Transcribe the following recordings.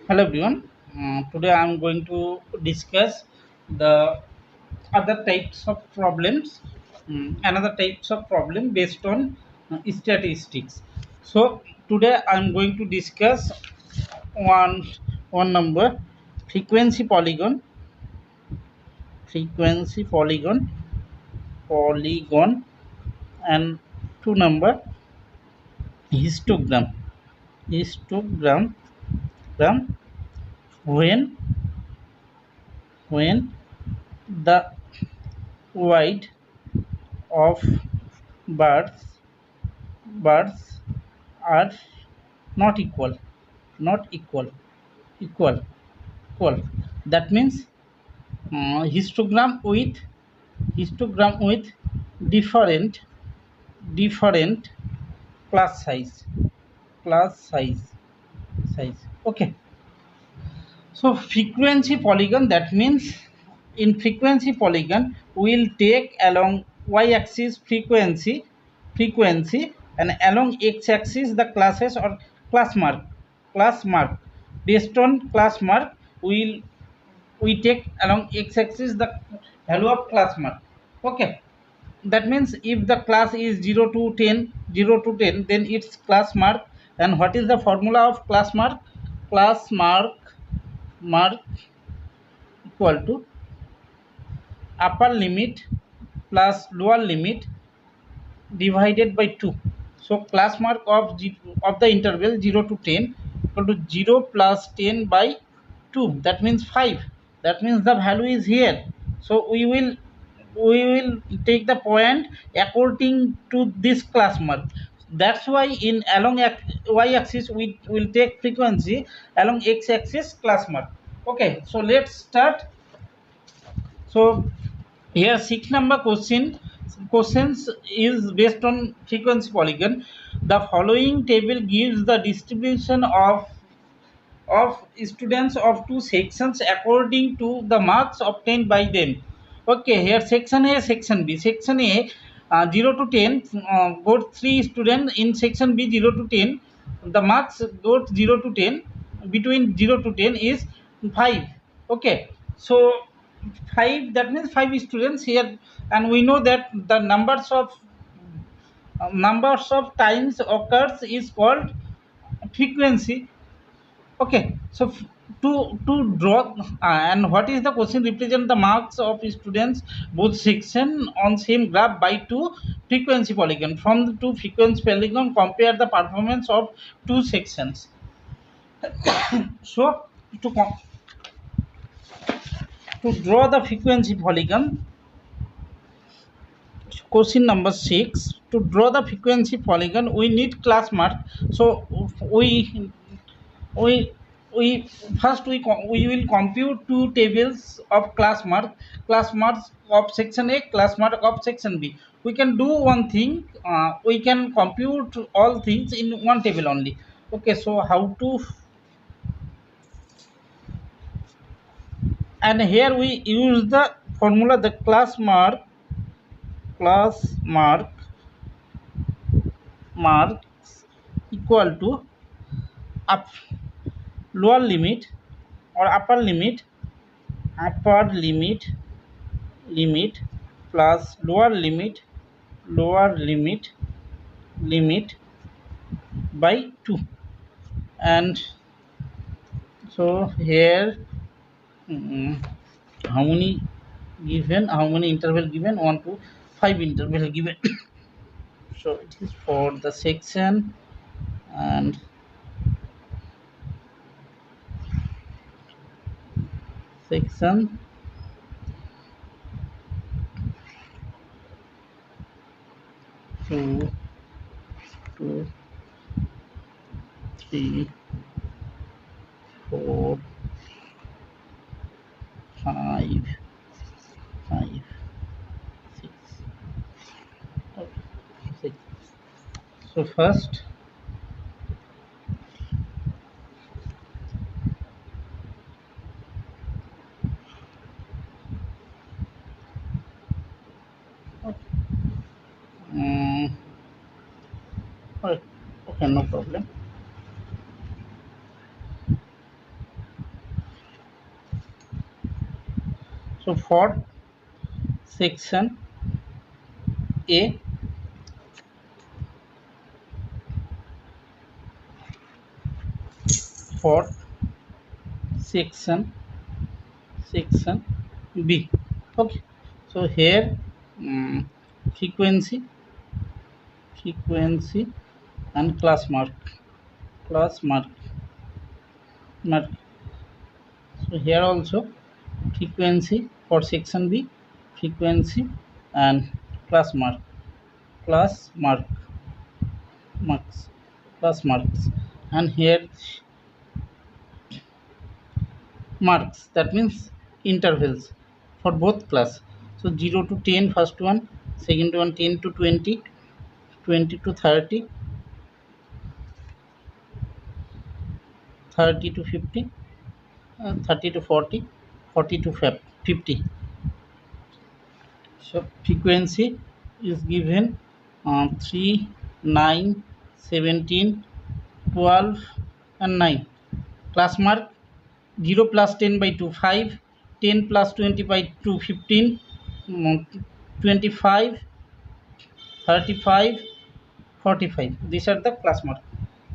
Hello everyone. Today I am going to discuss the other types of problems, another types of problem based on statistics. So today I am going to discuss one one number frequency polygon, frequency polygon, and two number histogram, histogram gram, when the weight of birds are not equal, not equal equal equal. That means histogram with different different class size. Okay, so frequency polygon, that means in frequency polygon we'll take along y-axis frequency and along x-axis the classes or class mark. Based on class mark we take along x-axis the value of class mark. Okay, that means if the class is 0 to 10, 0 to 10, then it's class mark. And what is the formula of class mark? Class mark equal to upper limit plus lower limit divided by 2. So class mark of of the interval 0 to 10 equal to 0 plus 10 by 2, that means 5. That means the value is here. So we will take the point according to this class mark. That's why in along y-axis we will take frequency, along x-axis class mark. Okay, so let's start. So here 6 number questions is based on frequency polygon. The following table gives the distribution of students of two sections according to the marks obtained by them. Okay, here section A, section B. Section A, 0 to 10, got 3 students. In section B, 0 to 10, the marks got 0 to 10. Between 0 to 10 is 5. Okay, so 5, that means 5 students here, and we know that the numbers of times occurs is called frequency. Okay, so to draw and what is the question? Represent the marks of students both section on same graph by two frequency polygon. From the two frequency polygon, compare the performance of two sections. So to draw the frequency polygon, question number 6, to draw the frequency polygon we need class mark. So we we first we will compute two tables of class marks of section A, class mark of section B. We can do one thing, we can compute all things in one table only. Okay, so how to, and here we use the formula, the class marks equal to up lower limit or upper limit plus lower limit by 2. And so here, mm, how many interval given? 1 to 5 interval given. So it is for the section, and section 2, 2, 3, 4, 5, 5, 6. Okay, 6. So first, um, okay, no problem. So for section A, for section B. Okay, so here frequency and class mark. So here also frequency for section B, frequency and class mark class mark marks class marks, and here marks, that means intervals for both class. So 0 to 10 first one, second one 10 to 20, 20 to 30, 30 to 50, 30 to 40, 40 to 50. So frequency is given 3, 9, 17, 12 and 9. Class mark 0 plus 10 by 2 5, 10 plus 20 by 2 15, 25, 35, 45. These are the class mark.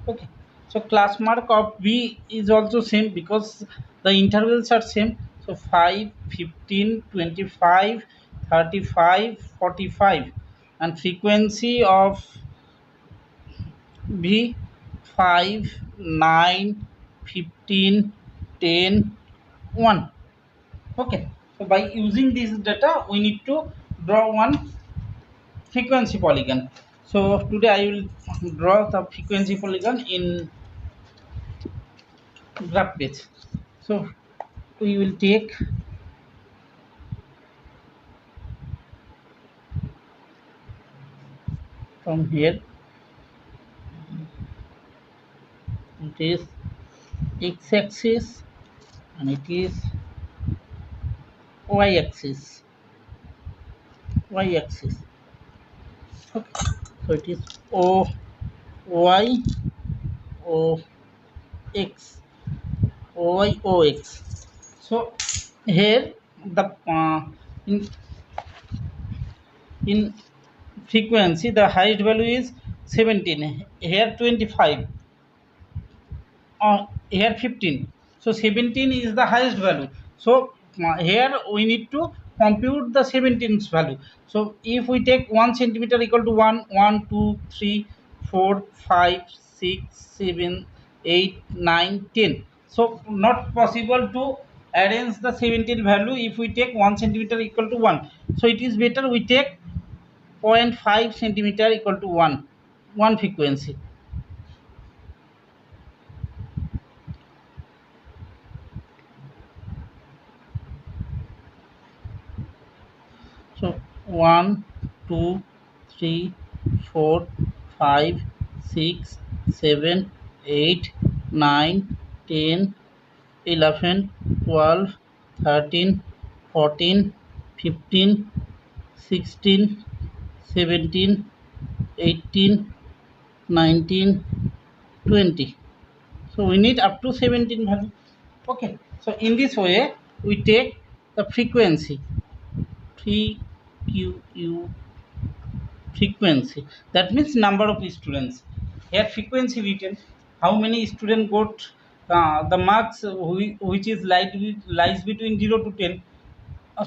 Okay, so class mark of B is also same because the intervals are same. So 5, 15, 25, 35, 45, and frequency of B 5, 9, 15, 10, 1. Okay, so by using this data we need to draw one frequency polygon. So today I will draw the frequency polygon in graph page. So we will take from here, it is x-axis and it is y-axis. Okay, so it is o y o x, o y o x. So here the in in frequency the highest value is 17, here 25, here 15. So 17 is the highest value. So here we need to compute the 17th value. So if we take 1 centimeter equal to 1, 1, 2, 3, 4, 5, 6, 7, 8, 9, 10. So not possible to arrange the 17th value if we take 1 centimeter equal to 1. So it is better we take 0.5 centimeter equal to 1 frequency. So 1, 2, 3, 4, 5, 6, 7, 8, 9, 10, 11, 12, 13, 14, 15, 16, 17, 18, 19, 20. So we need up to 17 value. Okay. So in this way we take the frequency frequency, that means number of students. Here frequency written, how many students got the marks which is lies between 0 to 10.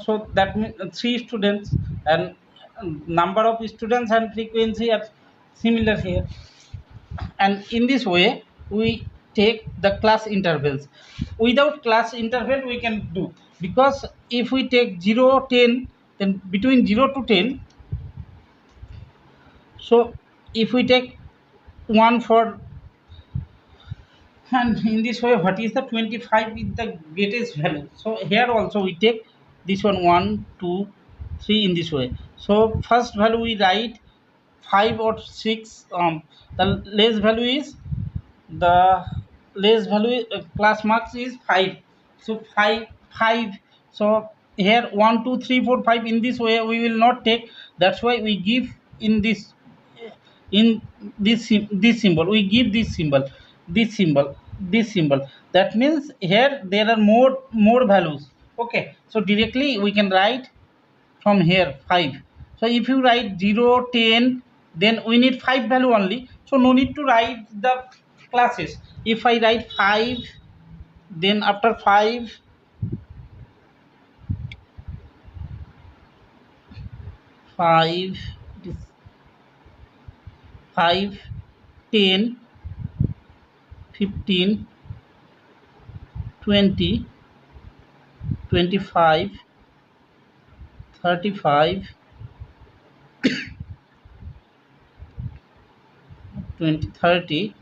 So that means 3 students, and number of students and frequency are similar here. And in this way we take the class intervals. Without class interval we can do, because if we take 0 10, then between 0 to 10. So if we take 1 for, and in this way what is the 25 is the greatest value. So here also we take this one 1 2 3 in this way. So first value we write 5 or 6. The less value is the less value, class marks is 5. So 5. So here 1 2 3 4 5, in this way we will not take. That's why we give in this symbol, we give this symbol. That means here there are more values. Okay, so directly we can write from here 5. So if you write 0, 10, then we need 5 value only, so no need to write the classes. If I write 5, then after 5, 5, 5, 10, 15, 20, 25, 35, 20, 30,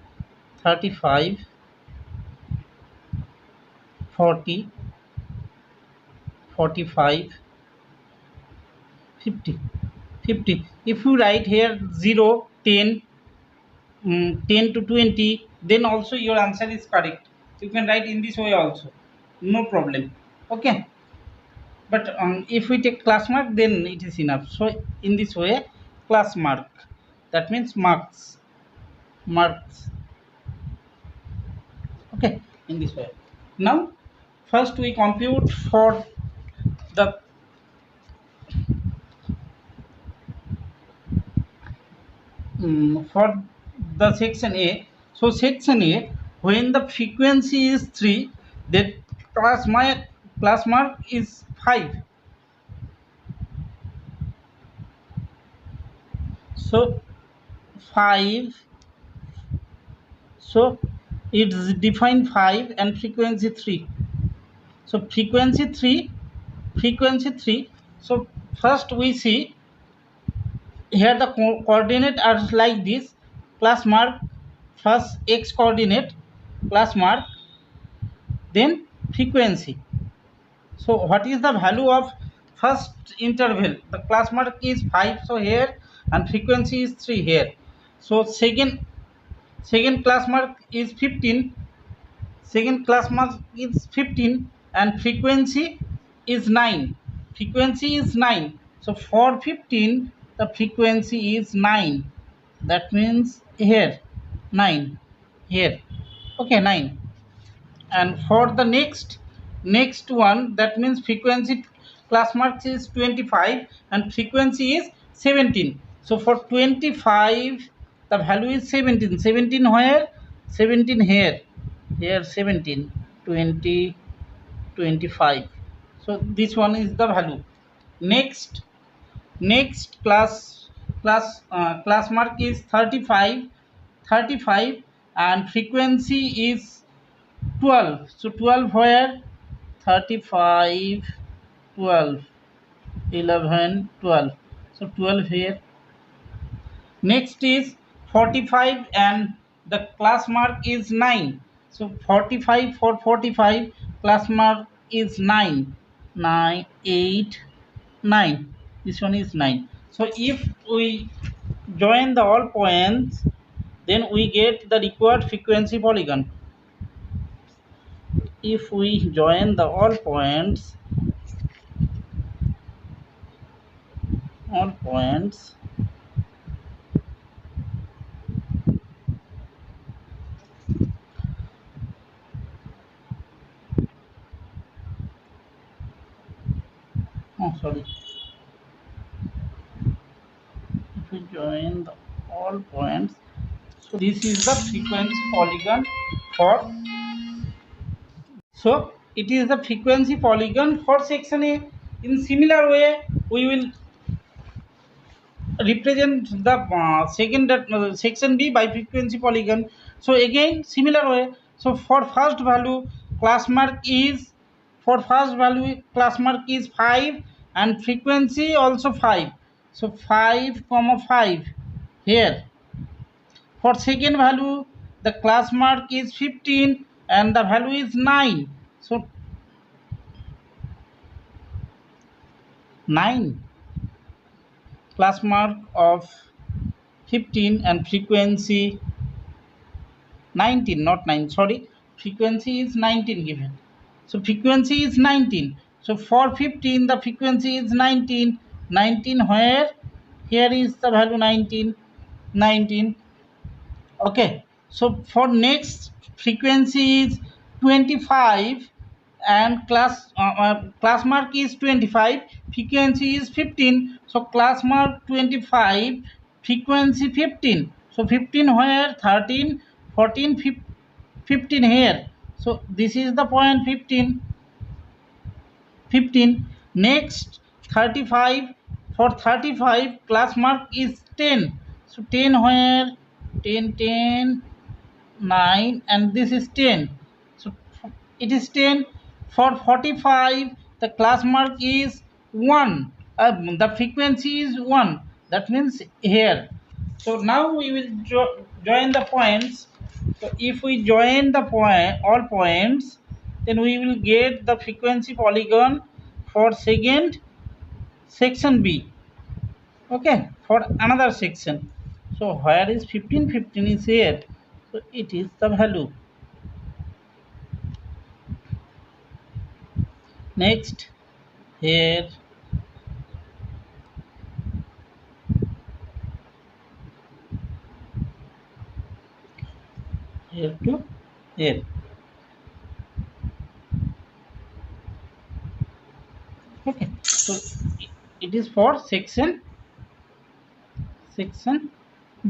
35, 40, 45, 50, 50. If you write here 0, 10, 10 to 20, then also your answer is correct. You can write in this way also, no problem. Okay, but if we take class mark, then it is enough. So in this way, class mark, that means marks, marks. Okay, in this way. Now first we compute for the for the section A. So section A, when the frequency is 3, then class mark is 5. So 5, so it's defined 5 and frequency 3. So frequency 3. So first we see here the coordinate are like this: class mark, first x coordinate, class mark, then frequency. So what is the value of first interval? The class mark is 5, so here, and frequency is 3 here. So second class mark is 15, second class mark is 15, and frequency is 9. Frequency is 9. So for 15, the frequency is 9. That means here 9, here. Okay, 9. And for the next one, that means frequency class mark is 25 and frequency is 17. So for 25, the value is 17. 17 where? 17 here, here 17, 20, 25. So this one is the value. Next class mark is 35, 35, and frequency is 12. So 12 where? 35, 12, 11, 12. So 12 here. Next is 45 and the class mark is 9. So 45, for 45 class mark is 9. 9, 8, 9. This one is 9. So if we join the all points, then we get the required frequency polygon. If we join the all points, oh sorry, if we join the all points, so this is the frequency polygon for, so it is the frequency polygon for section A. In similar way, we will represent the section B by frequency polygon. So again similar way. So for first value class mark is, for first value class mark is 5 and frequency also 5. So 5 comma 5 here. For second value the class mark is 15 and the value is 9. So 9, class mark of 15 and frequency 19, not 9, sorry, frequency is 19 given. So frequency is 19. So for 15 the frequency is 19. 19 where? Here is the value 19, 19. Okay, so for next frequency is 25 and class mark is 25, frequency is 15. So class mark 25, frequency 15. So 15 where, 13, 14, 15 here. So this is the point 15. Next 35, for 35 class mark is 10. So 10 where, 10, 10, 9, and this is 10. So it is 10. For 45 the class mark is 1. The frequency is 1, that means here. So now we will join the points. So if we join the all points, then we will get the frequency polygon for second section B. Okay, for another section. So where is 15? 15 is here. So it is the value. Next, here to here. Okay, so it is for section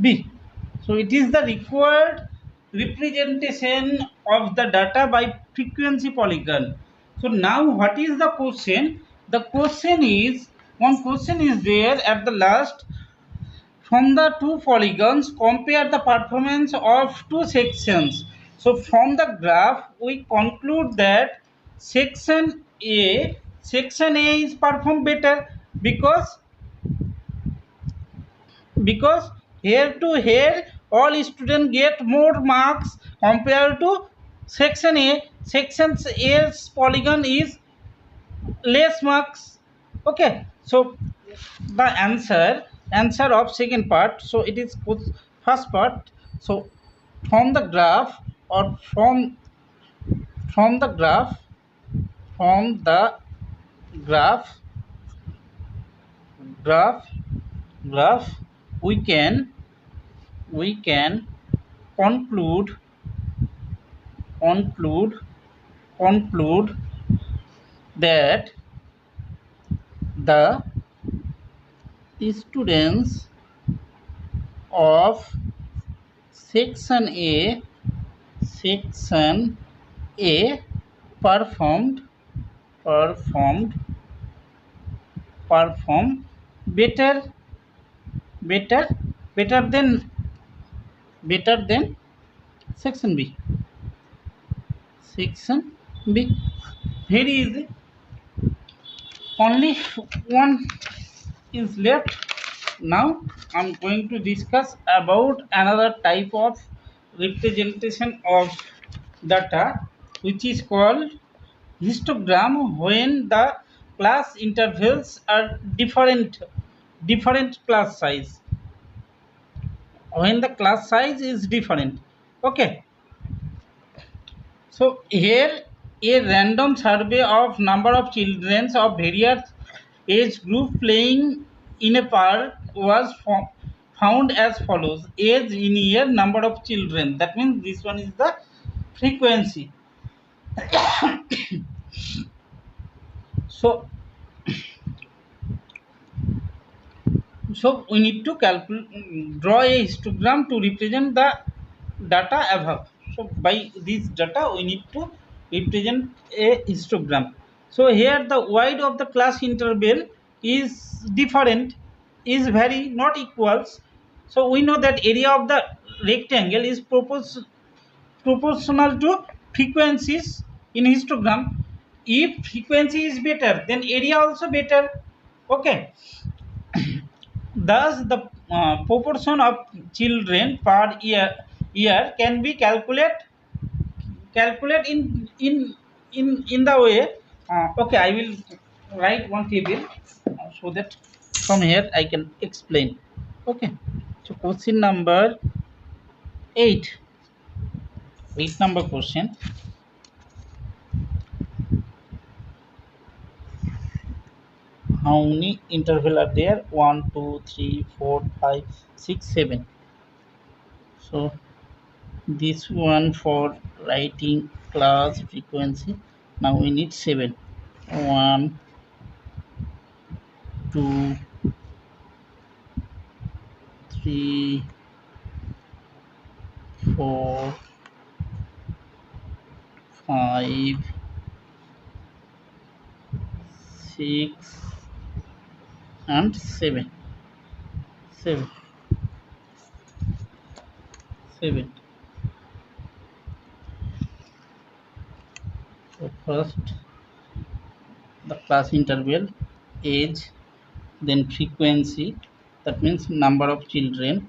B. So it is the required representation of the data by frequency polygon. So now what is the question? The question is, one question is there at the last. From the two polygons, compare the performance of two sections. So from the graph, we conclude that section A is performed better because here to here all students get more marks compared to section A. Section A's polygon is less marks. Okay, so the answer of second part, so it is first part. So from the graph, or from the graph from the graph graph graph we can conclude conclude that the students of section A performed better better than section B. Very easy. Only one is left. Now I'm going to discuss about another type of representation of data, which is called histogram, when the class intervals are different class size, when the class size is different. Okay, so here a random survey of number of children of various age group playing in a park was found as follows: age in year, number of children. That means this one is the frequency. So we need to draw a histogram to represent the data above. So by this data we need to represent a histogram. So here the wide of the class interval is different, is very not equals. So we know that area of the rectangle is proportional to frequencies in histogram. If frequency is better, then area also better. Okay, thus the proportion of children per year can be calculate in the way. Okay, I will write one table so that from here I can explain. Okay, so question number 8. 8 number question. How many interval are there? 1, 2, 3, 4, 5, 6, 7. So this one for writing class frequency. Now we need 7. 1, 2, 3, 4, 5, 6, and 7. 7. 7. So first the class interval, age, then frequency, that means number of children,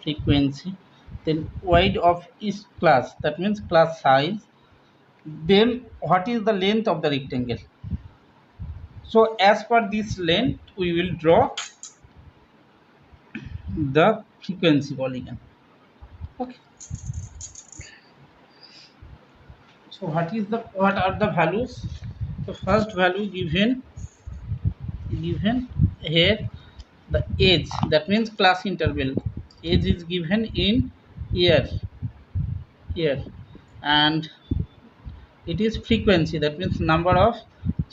frequency, then wide of each class, that means class size, then what is the length of the rectangle. So as per this length we will draw the frequency polygon. Okay, so what are the values? The first value given here, the age, that means class interval, age is given in year, and it is frequency, that means number of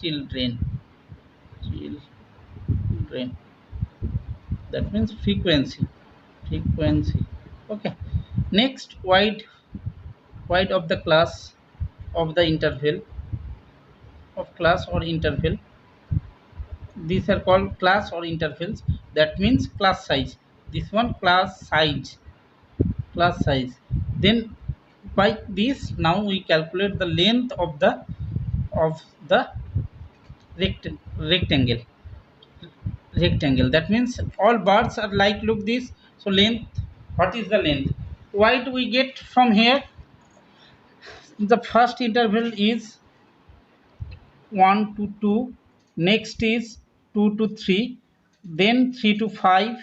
children, that means frequency. Okay, next wide of the class of the interval of class or interval, these are called class or intervals, that means class size. This one class size. Then by this now we calculate the length of the rectangle, that means all bars are like look this. So length, what is the length? Why do we get from here? The first interval is 1 to 2, next is 2 to 3, then 3 to 5,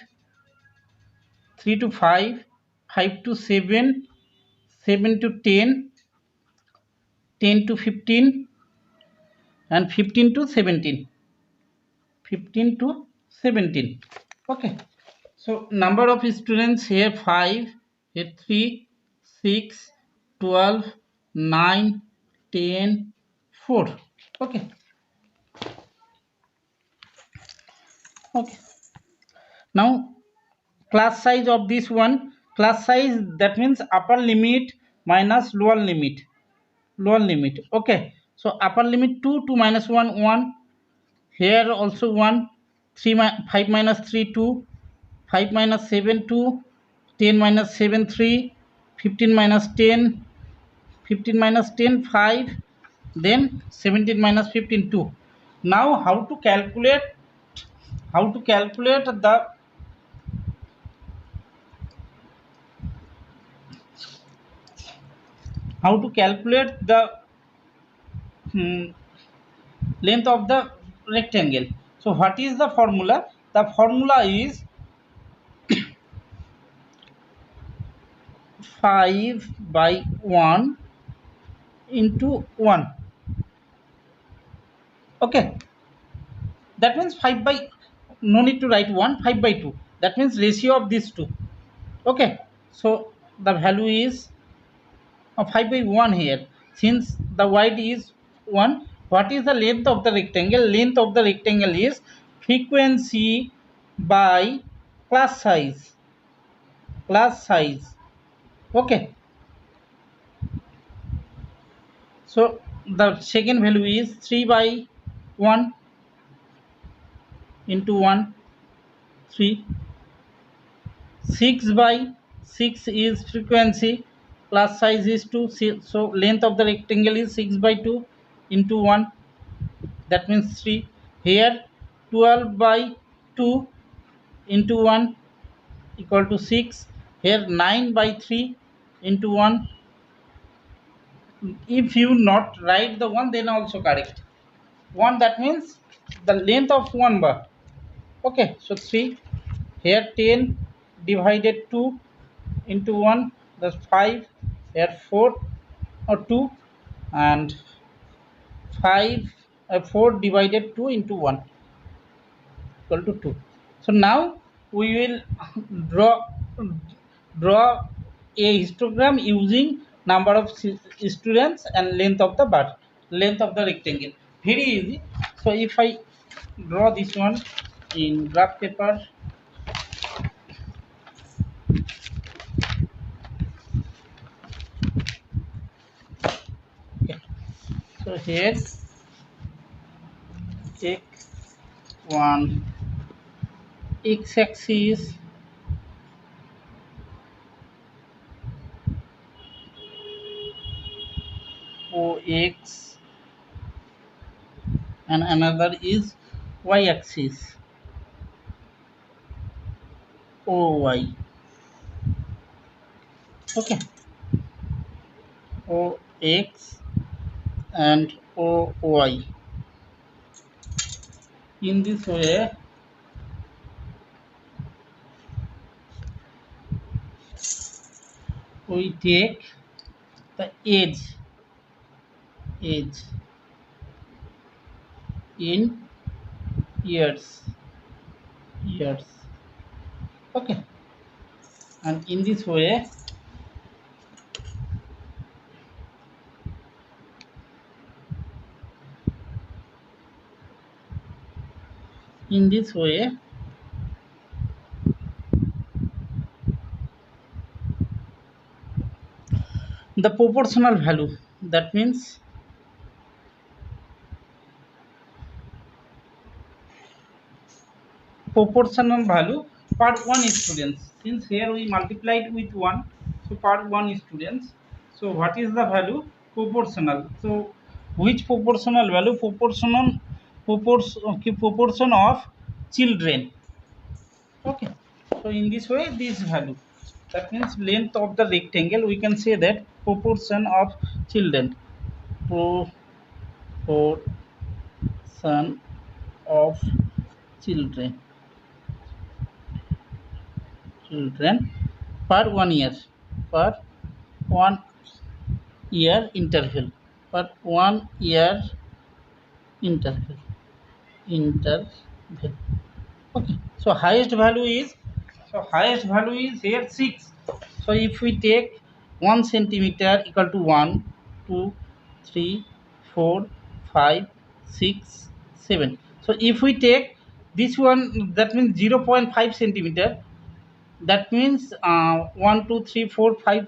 3 to 5, 5 to 7, 7 to 10, 10 to 15, and 15 to 17, 15 to 17. Okay, so number of students here 5, here 3, 6, 12, 9, 10, 4. Okay, okay. Now class size of this one, class size, that means upper limit minus lower limit. Okay, so upper limit 2 minus 1 1, here also 1, 5 minus 3 2, 5 minus 7 2, 10 minus 7 3, 15 minus 10, 15 minus 10 5, then 17 minus 15 2. Now how to calculate the length of the rectangle. So what is the formula? The formula is 5 by 1 into 1. Okay, that means 5 by, no need to write 1, 5 by 2, that means ratio of these two. Okay, so the value is 5 by 1 here, since the wide is 1. What is the length of the rectangle? Length of the rectangle is frequency by class size. Okay, so the second value is 3 by 1 into 1, 3. 6 by 6 is frequency, class size is 2, so length of the rectangle is 6 by 2 into 1, that means 3. Here 12 by 2 into 1 equal to 6. Here 9 by 3 into 1. If you not write the 1, then also correct. 1, that means the length of 1 bar. Okay, so 3. Here 10 divided 2 into 1, that's 5. Here 4 or 2, and 4 divided 2 into 1 equal to 2. So now we will draw a histogram using number of students and length of the bar. length of the rectangle. Very easy. So if I draw this one in graph paper, okay. So here x1 x-axis, ox, and another is y-axis, oy. Okay, ox and oy. In this way, we take the edge in years. Okay, and in this way, the proportional value, that means proportional value per one students. Since here we multiplied with 1, so per one students. So what is the value? Proportional. So which proportional value? Proportion of children. Okay. So in this way, this value, that means length of the rectangle, we can say that proportion of children. Proportion of children per 1 year, per 1 year interval, per 1 year interval. Okay, so highest value is here 6. So if we take 1 centimeter equal to 1, 2, 3, 4, 5, 6, 7. So if we take this one, that means 0.5 centimeter, that means 1 2 3 4 5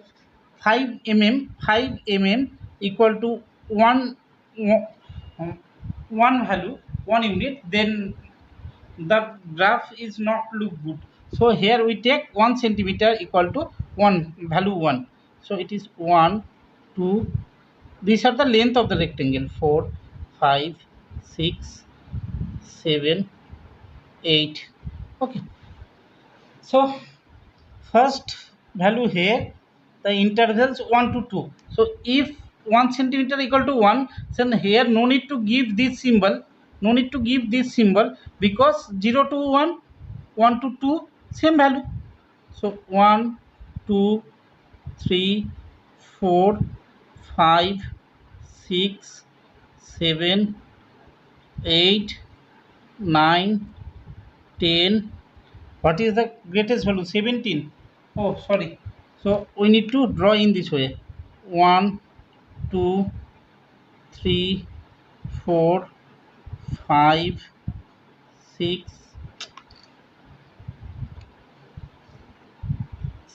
5 mm equal to 1 one value, 1 unit, then the graph is not look good. So here we take 1 centimeter equal to 1 value 1. So it is 1 2, these are the length of the rectangle, 4 5 6 7 8. Okay, so first value here, the intervals 1 to 2. So if 1 centimeter equal to 1, then here no need to give this symbol, because 0 to 1, 1 to 2, same value. So 1 2 3 4 5 6 7 8 9 10. What is the greatest value? 17. Oh, sorry. So we need to draw in this way. 1 2 3 4 5 6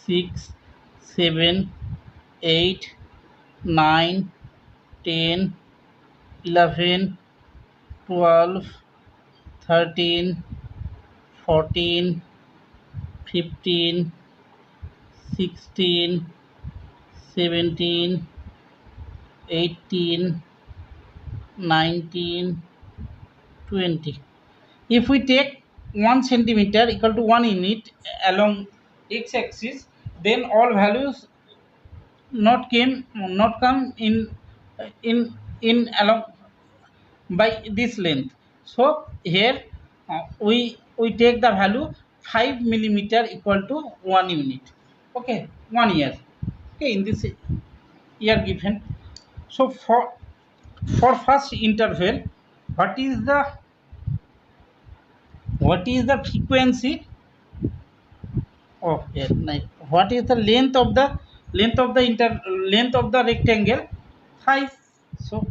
6 7 8 9 10 11 12 13 14 15 16 17 18 19 20. If we take 1 centimeter equal to 1 unit along x-axis, then all values not come in along by this length. So here we take the value 5 millimeter equal to 1 unit. Okay, 1 year. Okay, in this year given. So for first interval, what is the frequency of here? What is the length of the rectangle? 5. So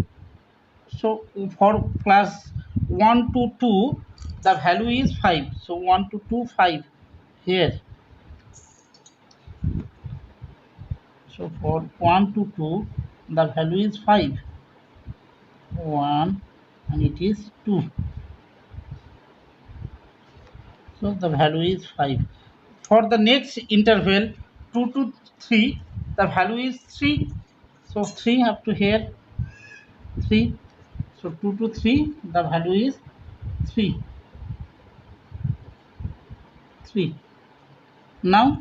So for class 1 to 2 the value is 5. So 1 to 2 5 here. So for 1 to 2 the value is 5, 1, and it is 2. So the value is 5. For the next interval 2 to 3 the value is 3. So 3 up to here, 3. So 2 to 3 the value is 3, 3. Now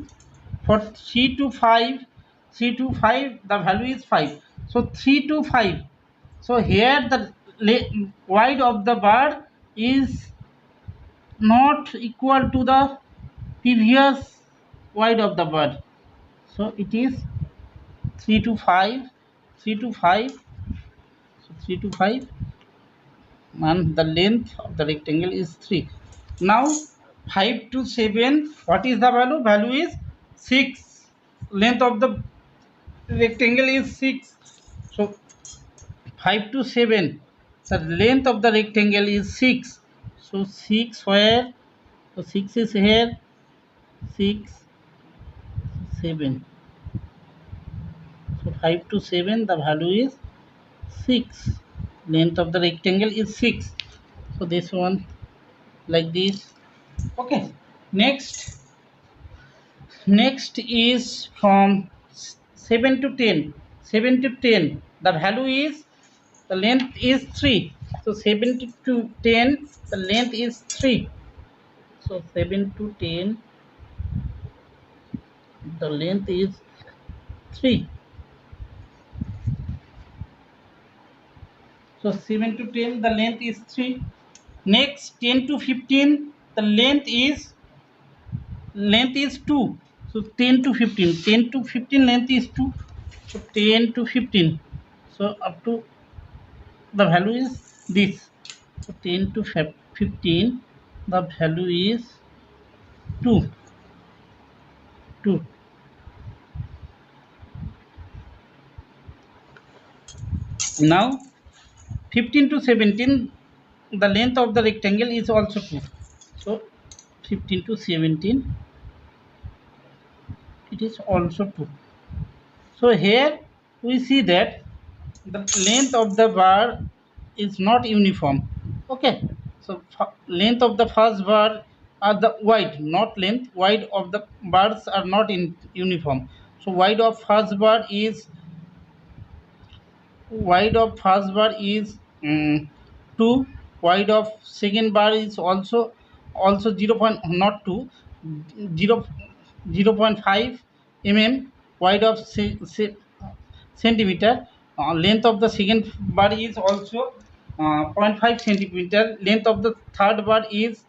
for 3 to 5, 3 to 5 the value is 5. So 3 to 5. So here the wide of the bird is not equal to the previous wide of the bird. So it is 3 to 5, 3 to 5. So 3 to 5, and the length of the rectangle is 3. Now 5 to 7, what is the value? Value is 6. Length of the rectangle is 6. So 5 to 7, the length of the rectangle is 6. So 6 where? So 6 is here, 6, 7. So 5 to 7 the value is 6. Length of the rectangle is 6. So this one like this. Okay. Next is from 7 to 10. 7 to 10 the value is, the length is 3. So 7 to 10 the length is 3. So 7 to 10 the length is 3. So 7 to 10 the length is 3. Next 10 to 15 the length is 2. So 10 to 15, 10 to 15 length is 2. So 10 to 15, so up to the value is this. So 10 to 15 the value is 2, 2. Now 15 to 17 the length of the rectangle is also 2. So 15 to 17 it is also 2. So here we see that the length of the bar is not uniform. Okay, so length of the first bar are the wide, not length, wide of the bars are not in uniform. So wide of first bar is 2. Wide of second bar is also 0. Not 2, 0, 0.5 mm. Wide of centimeter. Length of the second bar is also 0.5 centimeter. Length of the third bar is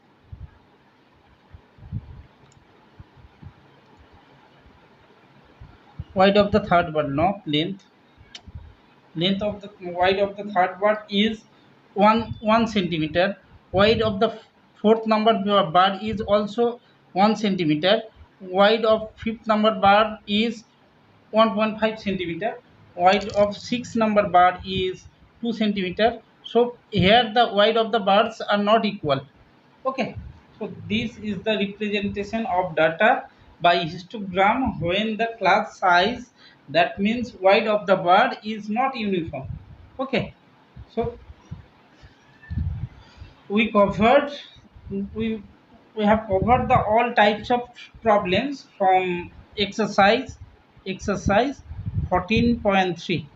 wide of the third bar, not length. Length of the wide of the third bar is 1 centimeter. Wide of the fourth number bar is also 1 centimeter. Wide of fifth number bar is 1.5 centimeter. Wide of sixth number bar is 2 centimeter. So here the wide of the bars are not equal. Okay, so this is the representation of data by histogram when the class size, that means wide of the bird, is not uniform. Okay, so we covered we we have covered the all types of problems from exercise 14.3.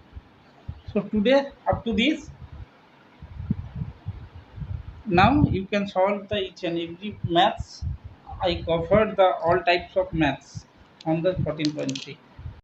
So today up to this, now you can solve the each and every maths. I covered the all types of maths on the 14.3.